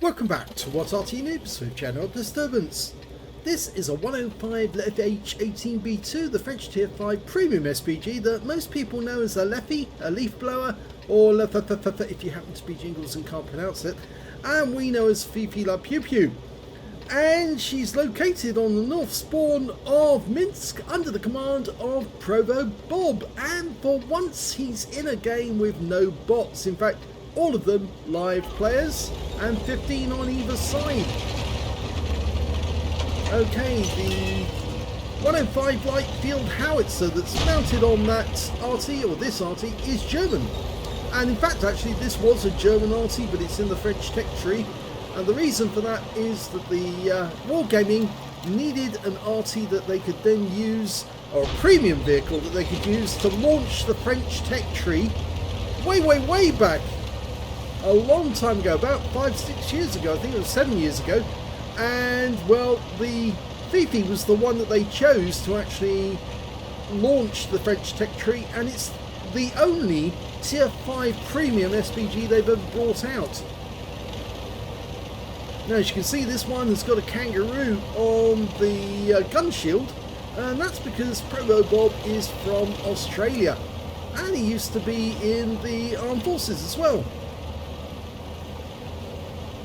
Welcome back to What's Arty Noobs with General Disturbance. This is a 105 leFH18B2, the French Tier 5 premium SPG that most people know as a leFhy, a leaf blower, or leFH if you happen to be jingles and can't pronounce it, and we know as Fifi La Pew Pew. And she's located on the north spawn of Minsk under the command of ProvoBob, and for once he's in a game with no bots. In fact, all of them live players and 15 on either side. Okay, the 105 light field howitzer that's mounted on that Arty, or this Arty, is German. And in fact, actually, this was a German Arty, but it's in the French tech tree. And the reason for that is that the Wargaming needed an Arty that they could then use, or a premium vehicle that they could use to launch the French tech tree way back. A long time ago, about 5-6 years ago, I think it was 7 years ago. And well, the Fifi was the one that they chose to actually launch the French tech tree, and it's the only Tier 5 premium SPG they've ever brought out. Now, as you can see, this one has got a kangaroo on the gun shield, and that's because ProvoBob is from Australia, and he used to be in the armed forces as well.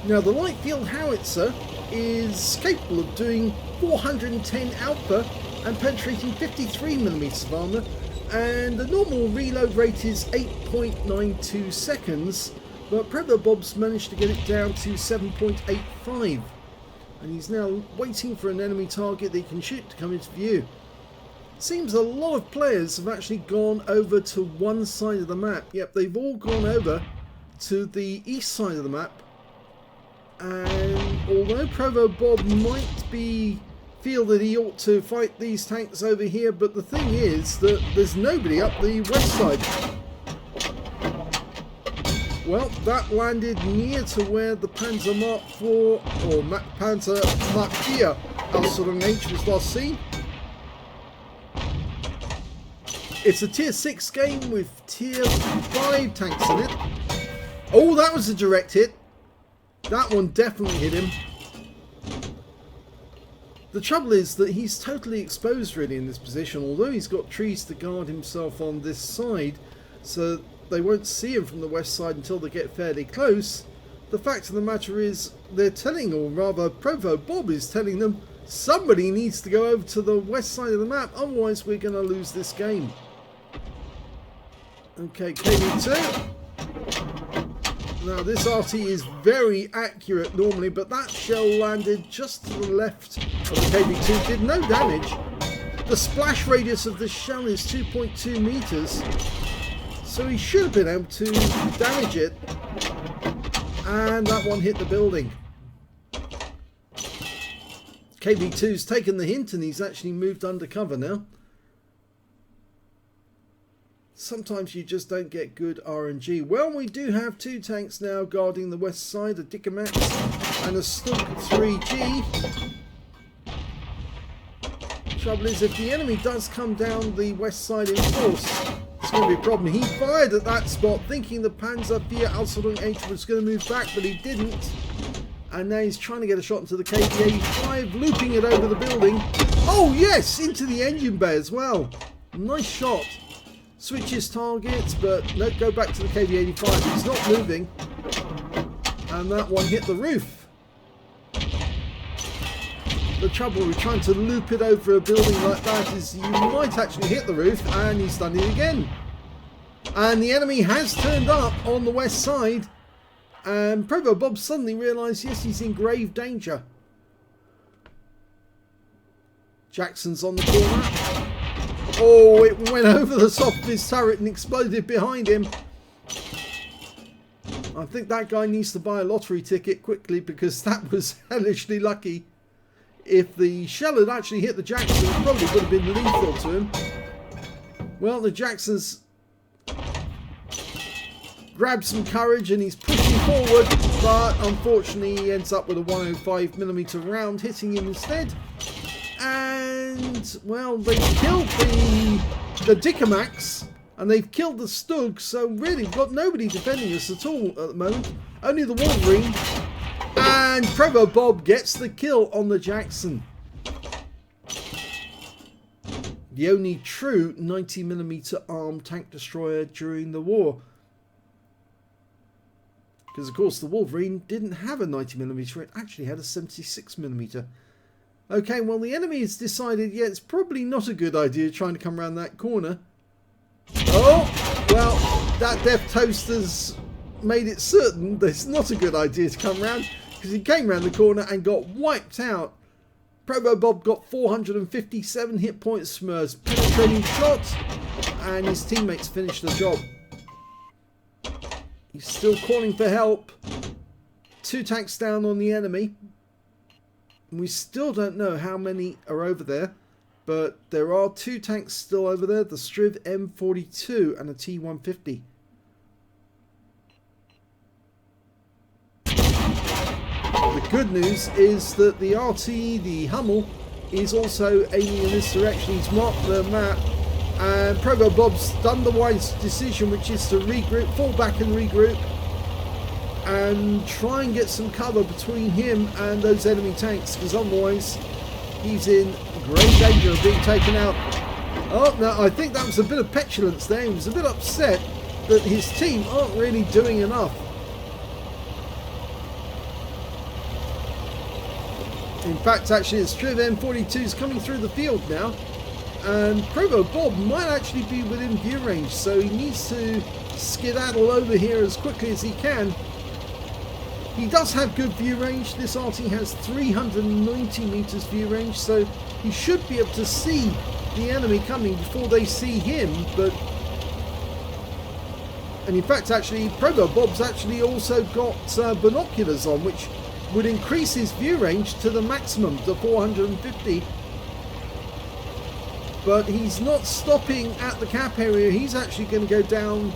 Now, the light field howitzer is capable of doing 410 alpha and penetrating 53mm of armour, and the normal reload rate is 8.92 seconds. But ProvoBob's managed to get it down to 7.85, and he's now waiting for an enemy target that he can shoot to come into view. Seems a lot of players have actually gone over to one side of the map. Yep, they've all gone over to the east side of the map. And although ProvoBob might feel that he ought to fight these tanks over here, but the thing is that there's nobody up the west side. Well, that landed near to where the Panzer Mark 4 or Panzer Mark 4 Aslains H was last seen. It's a Tier 6 game with Tier 5 tanks in it. Oh, that was a direct hit. That one definitely hit him. The trouble is that he's totally exposed really in this position, although he's got trees to guard himself on this side, so they won't see him from the west side until they get fairly close. The fact of the matter is, they're telling, or rather ProvoBob is telling them, somebody needs to go over to the west side of the map, otherwise we're going to lose this game. Okay, KV2. Now this Arty is very accurate normally, but that shell landed just to the left of the KV2, did no damage. The splash radius of this shell is 2.2 meters. So he should have been able to damage it, and that one hit the building. KV2's taken the hint and he's actually moved undercover now. Sometimes you just don't get good RNG. Well, we do have two tanks now guarding the west side, a Dickomax and a Stug 3G. Trouble is, if the enemy does come down the west side in force, it's going to be a problem. He fired at that spot thinking the Panzer 4 Aslains H was going to move back, but he didn't. And now he's trying to get a shot into the KV-85, looping it over the building. Oh yes, into the engine bay as well. Nice shot. Switches targets, but no, go back to the KV-85. He's not moving. And that one hit the roof. The trouble with trying to loop it over a building like that is you might actually hit the roof, and he's done it again. And the enemy has turned up on the west side, and ProvoBob suddenly realised, yes, he's in grave danger. Jackson's on the corner. Oh, it went over the top of his turret and exploded behind him. I think that guy needs to buy a lottery ticket quickly, because that was hellishly lucky. If the shell had actually hit the Jackson, it probably would have been lethal to him. Well, the Jackson's grabbed some courage and he's pushing forward, but unfortunately he ends up with a 105mm round hitting him instead. And, well, they killed the Dickomax and they've killed the Stug, so really we've got nobody defending us at all at the moment. Only the Wolverine. And ProvoBob gets the kill on the Jackson. The only true 90mm ARM tank destroyer during the war. Because of course the Wolverine didn't have a 90mm, it actually had a 76mm. Okay, well the enemy has decided, yeah, it's probably not a good idea trying to come around that corner. Oh, well, that Death Toaster's made it certain that it's not a good idea to come around, because he came around the corner and got wiped out. ProvoBob got 457 hit points from a penetrating shot, and his teammates finished the job. He's still calling for help. 2 tanks down on the enemy. We still don't know how many are over there, but there are 2 tanks still over there, the Striv M42 and a T150. The good news is that the Arty, the Hummel, is also aiming in this direction. He's marked the map, and ProvoBob's done the wise decision, which is to regroup, fall back and regroup, and try and get some cover between him and those enemy tanks, because otherwise he's in great danger of being taken out. Oh, no, I think that was a bit of petulance there. He was a bit upset that his team aren't really doing enough. In fact, actually, the Striv M42 is coming through the field now, and ProvoBob might actually be within view range, so he needs to skedaddle over here as quickly as he can. He does have good view range. This Arty has 390 meters view range, so he should be able to see the enemy coming before they see him. And in fact, actually, ProvoBob's actually also got binoculars on, which would increase his view range to the maximum, to 450. But he's not stopping at the cap area. He's actually going to go down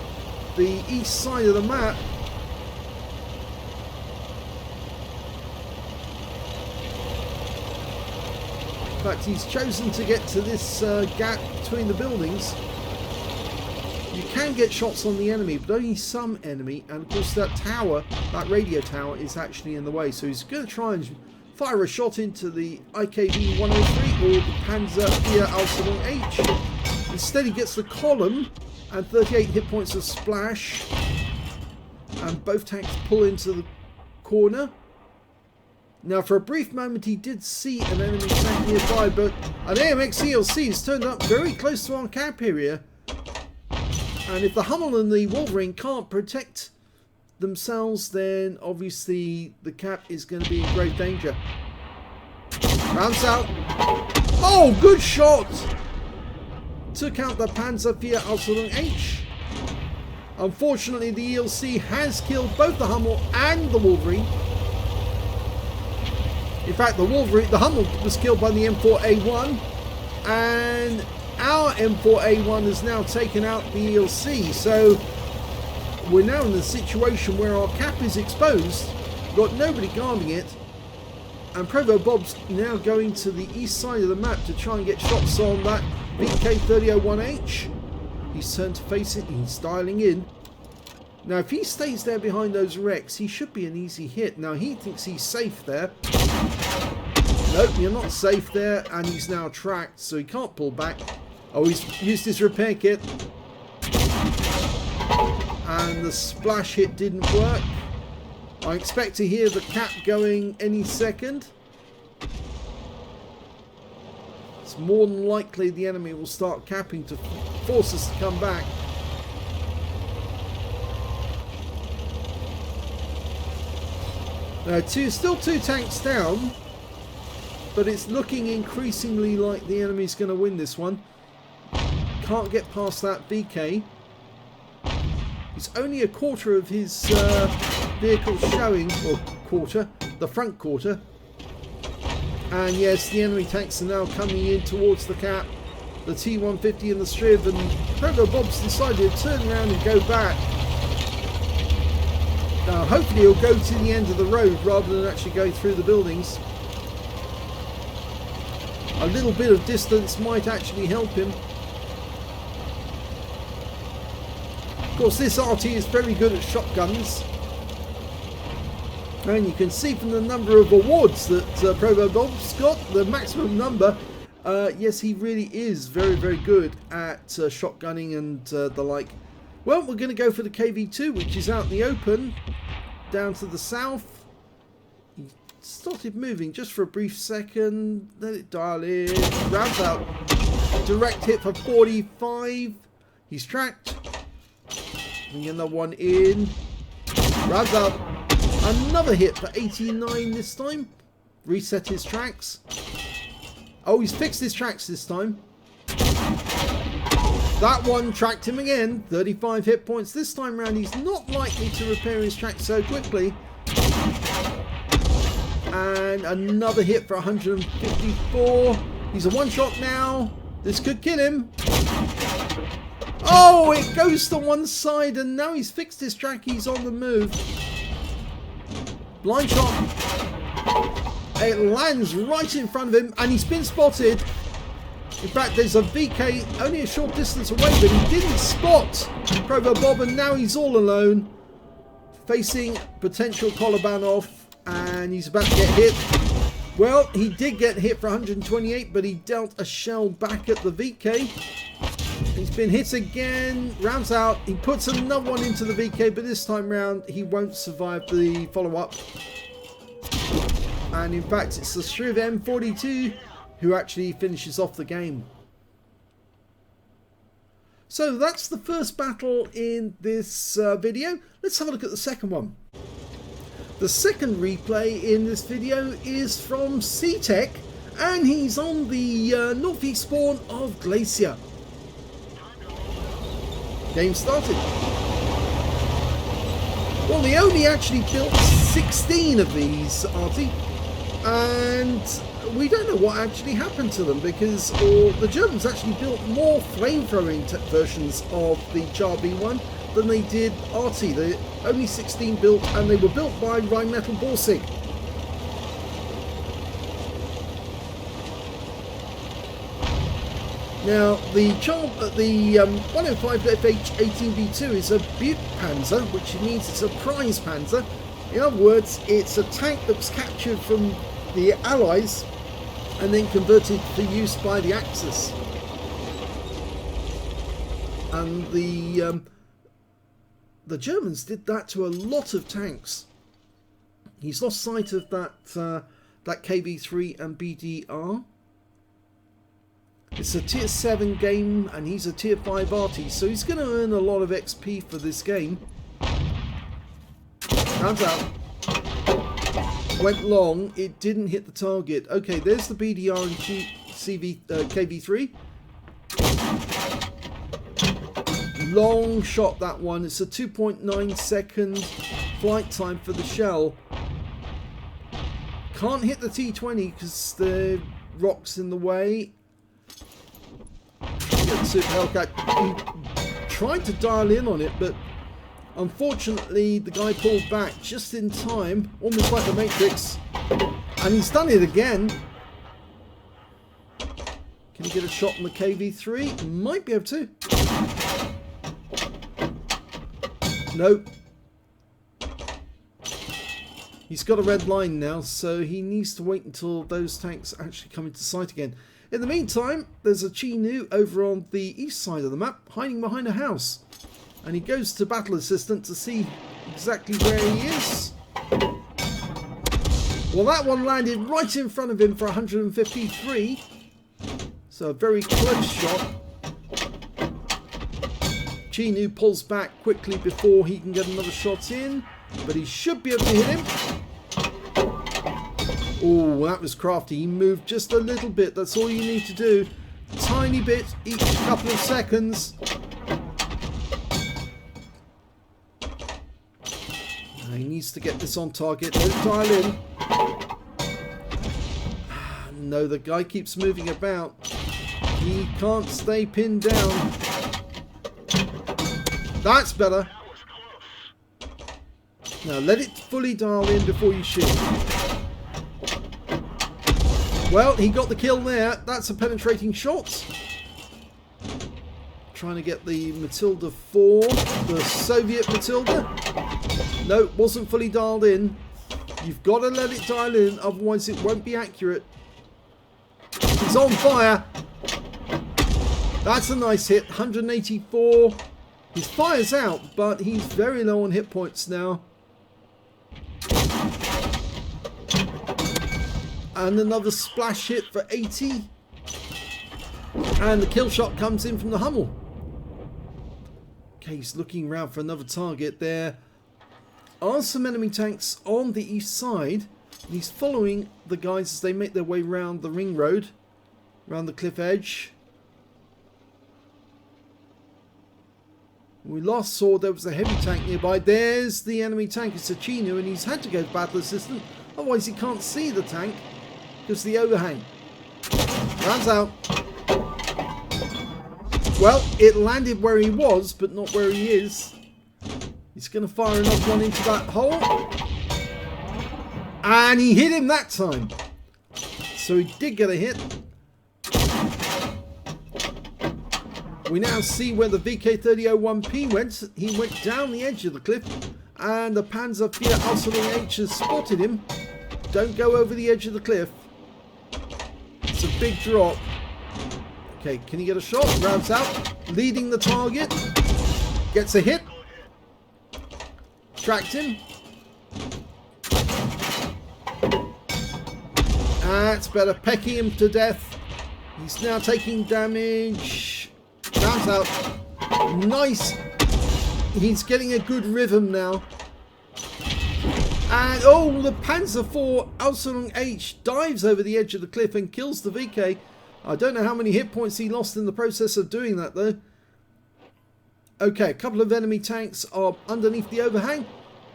the east side of the map. In fact, he's chosen to get to this gap between the buildings. You can get shots on the enemy, but only some enemy, and of course that tower, that radio tower, is actually in the way. So he's going to try and fire a shot into the IKV-103 or the Panzer H. Instead he gets the column and 38 hit points of splash, and both tanks pull into the corner. Now for a brief moment he did see an enemy tank nearby, but an AMX ELC has turned up very close to our cap area. And if the Hummel and the Wolverine can't protect themselves, then obviously the cap is going to be in great danger. Rounds out. Oh, good shot! Took out the Panzer H. Unfortunately, the ELC has killed both the Hummel and the Wolverine. In fact, the Hummel was killed by the M4A1, and our M4A1 has now taken out the ELC, so we're now in the situation where our cap is exposed, got nobody guarding it, and ProvoBob's now going to the east side of the map to try and get shots on that VK3001H. He's turned to face it, he's dialing in. Now if he stays there behind those wrecks, he should be an easy hit. Now he thinks he's safe there. Nope, you're not safe there, and he's now tracked, so he can't pull back. Oh, he's used his repair kit. And the splash hit didn't work. I expect to hear the cap going any second. It's more than likely the enemy will start capping to force us to come back. Now, still 2 tanks down, but it's looking increasingly like the enemy's going to win this one. Can't get past that VK. It's only a quarter of his vehicle showing, or quarter, the front quarter. And yes, the enemy tanks are now coming in towards the cap. The T150 and the Striv, and ProvoBob's decided to turn around and go back. Now hopefully he'll go to the end of the road rather than actually going through the buildings. A little bit of distance might actually help him. Of course, this Arty is very good at shotguns. And you can see from the number of awards that ProvoBob's got, the maximum number. Yes, he really is very, very good at shotgunning and the like. Well, we're going to go for the KV2, which is out in the open, down to the south. He started moving just for a brief second. Let it dial in. Rounds out. Direct hit for 45. He's tracked. Bring another one in. Rounds out. Another hit for 89 this time. Reset his tracks. Oh, he's fixed his tracks this time. That one tracked him again. 35 hit points. This time round, he's not likely to repair his tracks so quickly. And another hit for 154. He's a one-shot now. This could kill him. Oh, it goes to one side, and now he's fixed his track. He's on the move. Blind shot. It lands right in front of him, and he's been spotted. In fact, there's a VK only a short distance away, but he didn't spot ProvoBob, and now he's all alone, facing potential Kolobanov, and he's about to get hit. Well, he did get hit for 128, but he dealt a shell back at the VK. He's been hit again, rounds out, he puts another one into the VK, but this time round he won't survive the follow-up. And in fact it's the CTekk who actually finishes off the game. So that's the first battle in this video. Let's have a look at the second one. The second replay in this video is from CTekk, and he's on the northeast spawn of Glacier. Game started. Well, they only actually built 16 of these, Arty, and we don't know what actually happened to them, because the Germans actually built more flame-throwing versions of the Char B1 than they did Arty. They only 16 built, and they were built by Rheinmetall Borsig. Now, the 105 leFH18B2 is a Butte Panzer, which means it's a prize panzer. In other words, it's a tank that was captured from the Allies and then converted for use by the Axis. And the Germans did that to a lot of tanks. He's lost sight of that KV3 and BDR. It's a tier 7 game, and he's a tier 5 Arty, so he's going to earn a lot of XP for this game. Rounds out. Went long. It didn't hit the target. Okay, there's the BDR and KV3. Long shot, that one. It's a 2.9 second flight time for the shell. Can't hit the T20 because the rock's in the way. Super Hellcat. He tried to dial in on it, but unfortunately the guy pulled back just in time, almost like a Matrix, and he's done it again. Can he get a shot on the KV3? Might be able to. Nope. He's got a red line now, so he needs to wait until those tanks actually come into sight again. In the meantime, there's a Chinu over on the east side of the map, hiding behind a house. And he goes to Battle Assistant to see exactly where he is. Well, that one landed right in front of him for 153. So a very close shot. Chinu pulls back quickly before he can get another shot in, but he should be able to hit him. Oh, that was crafty. He moved just a little bit. That's all you need to do. Tiny bit each couple of seconds. He needs to get this on target. Don't dial in. No, the guy keeps moving about. He can't stay pinned down. That's better. Now let it fully dial in before you shoot. Well, he got the kill there. That's a penetrating shot. Trying to get the Matilda 4, the Soviet Matilda. No, wasn't fully dialed in. You've got to let it dial in, otherwise it won't be accurate. He's on fire. That's a nice hit. 184. His fire's out, but he's very low on hit points now. And another splash hit for 80. And the kill shot comes in from the Hummel. Okay, he's looking around for another target. There are some enemy tanks on the east side. And he's following the guys as they make their way round the ring road, around the cliff edge. We last saw there was a heavy tank nearby. There's the enemy tank. It's a Chinu, and he's had to go to battle assistant. Otherwise he can't see the tank because of the overhang. Runs out. Well, it landed where he was, but not where he is. He's going to fire another one into that hole. And he hit him that time. So he did get a hit. We now see where the VK3001P went. He went down the edge of the cliff. And the Panzer IV Aslains H has spotted him. Don't go over the edge of the cliff. It's a big drop. Okay, can he get a shot? Rounds out. Leading the target. Gets a hit. Tracked him. That's better. Pecking him to death. He's now taking damage. Rounds out. Nice. He's getting a good rhythm now. And oh, the Panzer IV Aslains H dives over the edge of the cliff and kills the VK. I don't know how many hit points he lost in the process of doing that though. Okay, a couple of enemy tanks are underneath the overhang.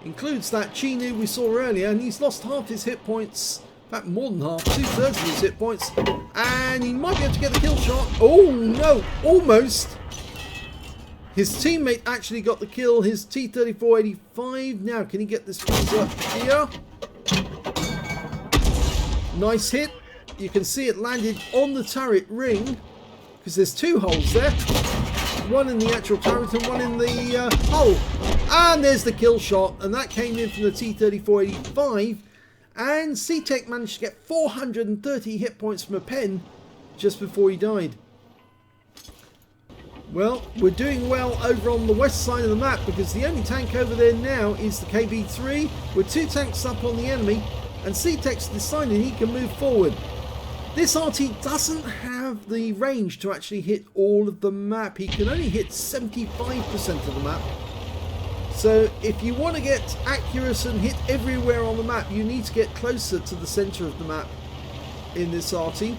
Includes that Chinu we saw earlier, and he's lost half his hit points. In fact, more than half, 2/3 of his hit points. And he might be able to get the kill shot. Oh no, almost. His teammate actually got the kill, his T-3485. Now, can he get this Panzer here? Nice hit. You can see it landed on the turret ring, because there's two holes there. One in the actual turret and one in the hull. And there's the kill shot, and that came in from the T-3485. And CTekk managed to get 430 hit points from a pen just before he died. Well, we're doing well over on the west side of the map, because the only tank over there now is the KB3 with 2 tanks up on the enemy, and CTekk's decided he can move forward. This Arty doesn't have the range to actually hit all of the map. He can only hit 75% of the map. So if you want to get accurate and hit everywhere on the map, you need to get closer to the centre of the map in this Arty.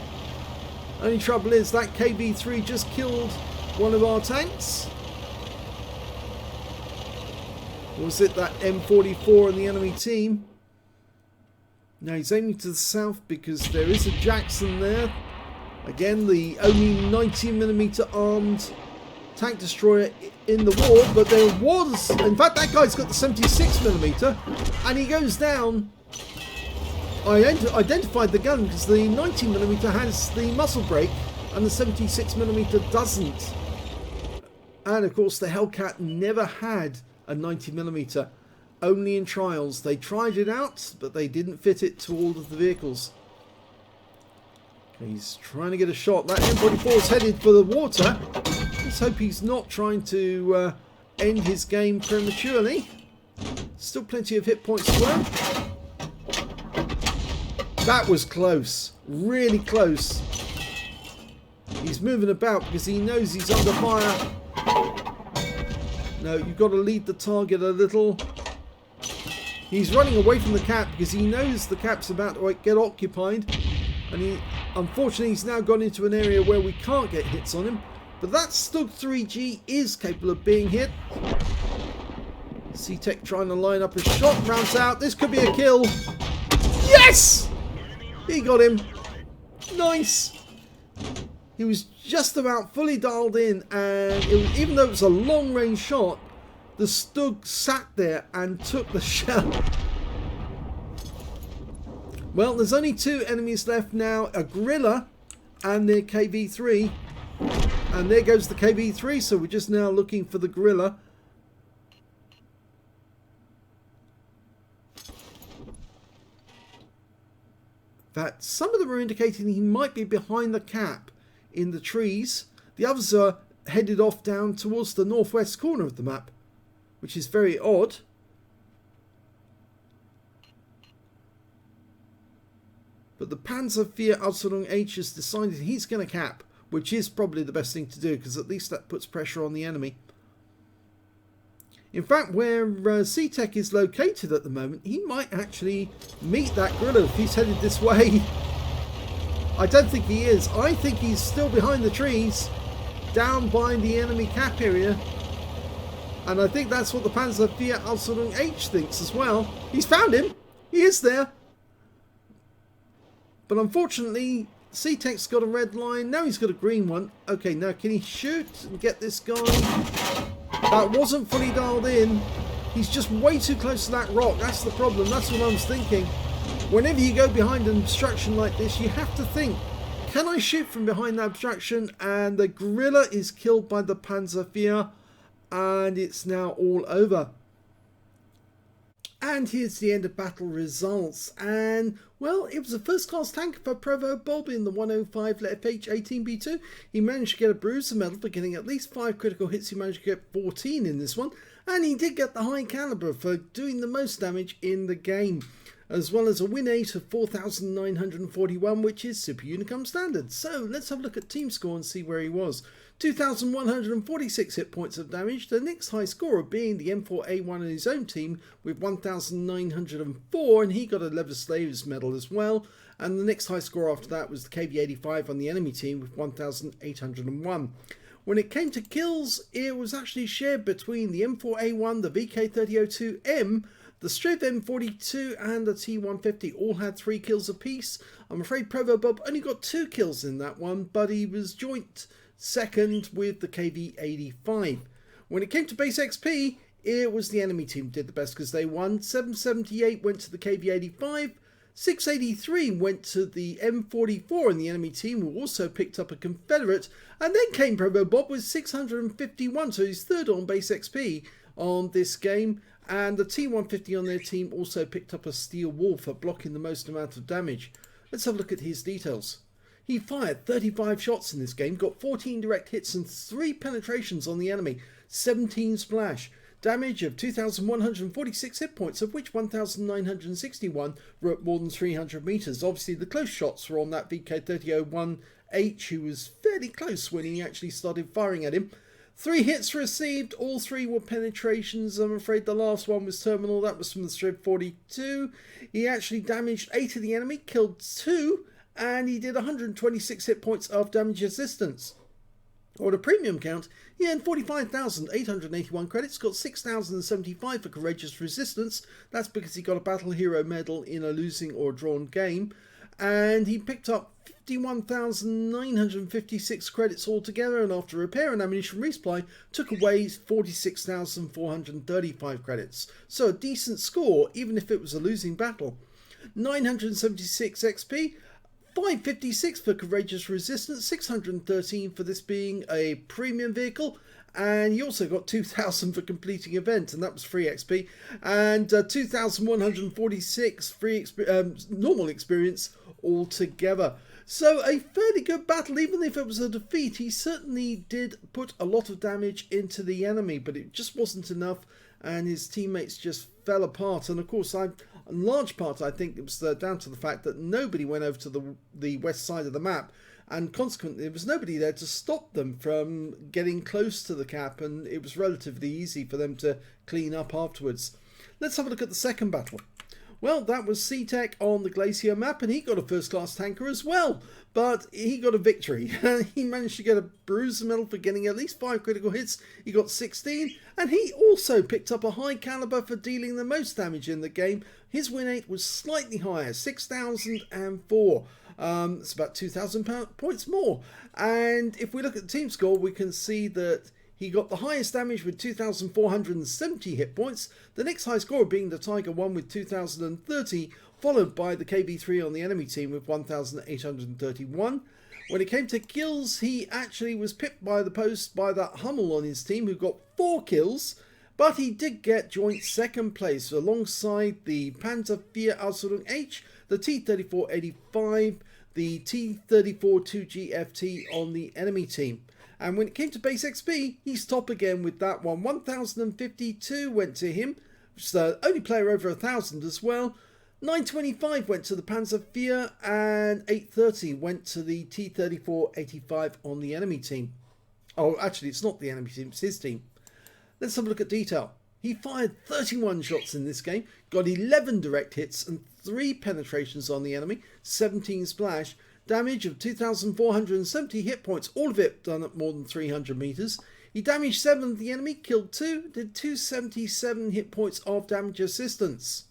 Only trouble is that KB3 just killed one of our tanks. Or was it that M44 in the enemy team? Now he's aiming to the south because there is a Jackson there. Again, the only 90mm armed tank destroyer in the war, but there was, in fact that guy's got the 76mm, and he goes down. I identified the gun because the 90mm has the muzzle brake and the 76mm doesn't. And of course the Hellcat never had a 90mm. Only in trials. They tried it out, but they didn't fit it to all of the vehicles. Okay, he's trying to get a shot. That M44 is headed for the water. Let's hope he's not trying to end his game prematurely. Still plenty of hit points to earn. That was close. Really close. He's moving about because he knows he's under fire. No, you've got to lead the target a little. He's running away from the cap because he knows the cap's about to get occupied, and unfortunately he's now gone into an area where we can't get hits on him. But that Stug 3G is capable of being hit. CTekk trying to line up a shot, rounds out. This could be a kill. Yes! He got him. Nice. He was just about fully dialed in, and even though it was a long range shot, the Stug sat there and took the shell. Well, there's only 2 enemies left now, a Gorilla and the KB3. And there goes the KB3, so we're just now looking for the Gorilla. In fact, some of them are indicating he might be behind the cap in the trees. The others are headed off down towards the northwest corner of the map, which is very odd. But the Panzervier-H has decided he's going to cap, which is probably the best thing to do, because at least that puts pressure on the enemy. In fact, where CTekk is located at the moment, he might actually meet that gorilla if he's headed this way. I don't think he is. I think he's still behind the trees, down by the enemy cap area. And I think that's what the Panzervier-H thinks as well. He's found him. He is there. But unfortunately, CTekk's got a red line. Now he's got a green one. Okay, now can he shoot and get this guy? That wasn't fully dialed in. He's just way too close to that rock. That's the problem. That's what I was thinking. Whenever you go behind an obstruction like this, you have to think, can I shoot from behind that obstruction? And the gorilla is killed by the Panzervier. And it's now all over. And here's the end of battle results. And, well, it was a first-class tanker for ProvoBob in the 105 leFH18B2. He managed to get a bruiser medal for getting at least 5 critical hits. He managed to get 14 in this one. And he did get the high caliber for doing the most damage in the game, as well as a win rate of 4,941, which is Super Unicum standard. So let's have a look at team score and see where he was. 2,146 hit points of damage. The next high scorer being the M4A1 on his own team with 1,904, and he got a Leather Slaves medal as well. And the next high score after that was the KV85 on the enemy team with 1,801. When it came to kills, it was actually shared between the M4A1, the VK3002M, the Striv M42 and the T150. All had 3 kills apiece. I'm afraid ProvoBob only got 2 kills in that one, but he was joint second with the KV85. When it came to base XP, it was the enemy team did the best because they won. 778 went to the KV85, 683 went to the M44 in the enemy team, who also picked up a Confederate, and then came ProvoBob with 651, so he's third on base XP on this game. And the T150 on their team also picked up a Steel Wall for blocking the most amount of damage. Let's have a look at his details. He fired 35 shots in this game, got 14 direct hits and 3 penetrations on the enemy, 17 splash. Damage of 2,146 hit points, of which 1,961 were at more than 300 meters. Obviously, the close shots were on that VK3001H, who was fairly close when he actually started firing at him. 3 hits received, all 3 were penetrations. I'm afraid the last one was terminal. That was from the Striv 42. He actually damaged 8 of the enemy, killed 2, and he did 126 hit points of damage resistance. On a premium count, he earned 45,881 credits, got 6,075 for courageous resistance. That's because he got a battle hero medal in a losing or drawn game. And he picked up 51,956 credits altogether, and after repair and ammunition resupply, took away 46,435 credits. So a decent score, even if it was a losing battle. 976 XP, 556 for courageous resistance, 613 for this being a premium vehicle, and he also got 2,000 for completing event, and that was free XP, and 2,146 free normal experience altogether. So a fairly good battle. Even if it was a defeat, he certainly did put a lot of damage into the enemy, but it just wasn't enough, and his teammates just fell apart. And of course, in large part, I think it was down to the fact that nobody went over to the west side of the map, and consequently there was nobody there to stop them from getting close to the cap, and it was relatively easy for them to clean up afterwards. Let's have a look at the second battle. Well, that was CTekk on the Glacier map, and he got a first-class tanker as well, but he got a victory. He managed to get a bruiser medal for getting at least 5 critical hits. He got 16, and he also picked up a high caliber for dealing the most damage in the game. His win rate was slightly higher, 6,004. It's about 2,000 points more. And if we look at the team score, we can see that he got the highest damage with 2,470 hit points. The next high scorer being the Tiger 1 with 2,030, followed by the KB3 on the enemy team with 1,831. When it came to kills, he actually was pipped by the post by that Hummel on his team, who got 4 kills. but he did get joint second place alongside the Panzer IV Ausrüstung H, the T-34-85, the T-34-2GFT on the enemy team. And when it came to base XP, he's top again with that one. 1052 went to him, which is the only player over 1000 as well. 925 went to the Panzer IV, and 830 went to the T-34-85 on the enemy team. Oh, actually, it's not the enemy team, it's his team. Let's have a look at detail. He fired 31 shots in this game, got 11 direct hits and 3 penetrations on the enemy, 17 splash, damage of 2,470 hit points, all of it done at more than 300 meters. He damaged 7 of the enemy, killed 2, did 277 hit points of damage assistance.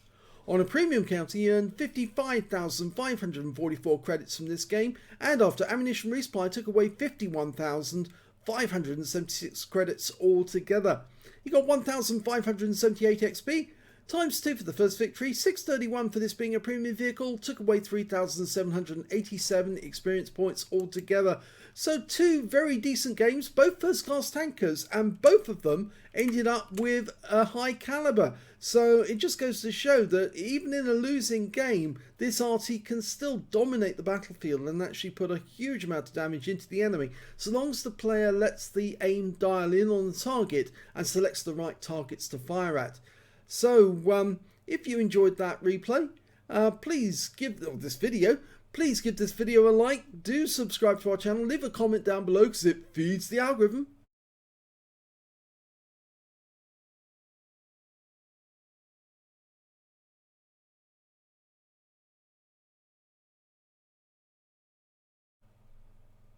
On a premium counter, he earned 55,544 credits from this game, and after ammunition resupply took away 51,576 credits altogether. He got 1,578 XP, times 2 for the first victory, 631 for this being a premium vehicle, took away 3,787 experience points altogether. So 2 very decent games, both first class tankers, and both of them ended up with a high caliber. So it just goes to show that even in a losing game, this Arty can still dominate the battlefield and actually put a huge amount of damage into the enemy, so long as the player lets the aim dial in on the target and selects the right targets to fire at. So if you enjoyed that replay, please give this video a like, do subscribe to our channel, leave a comment down below because it feeds the algorithm.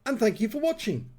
And thank you for watching.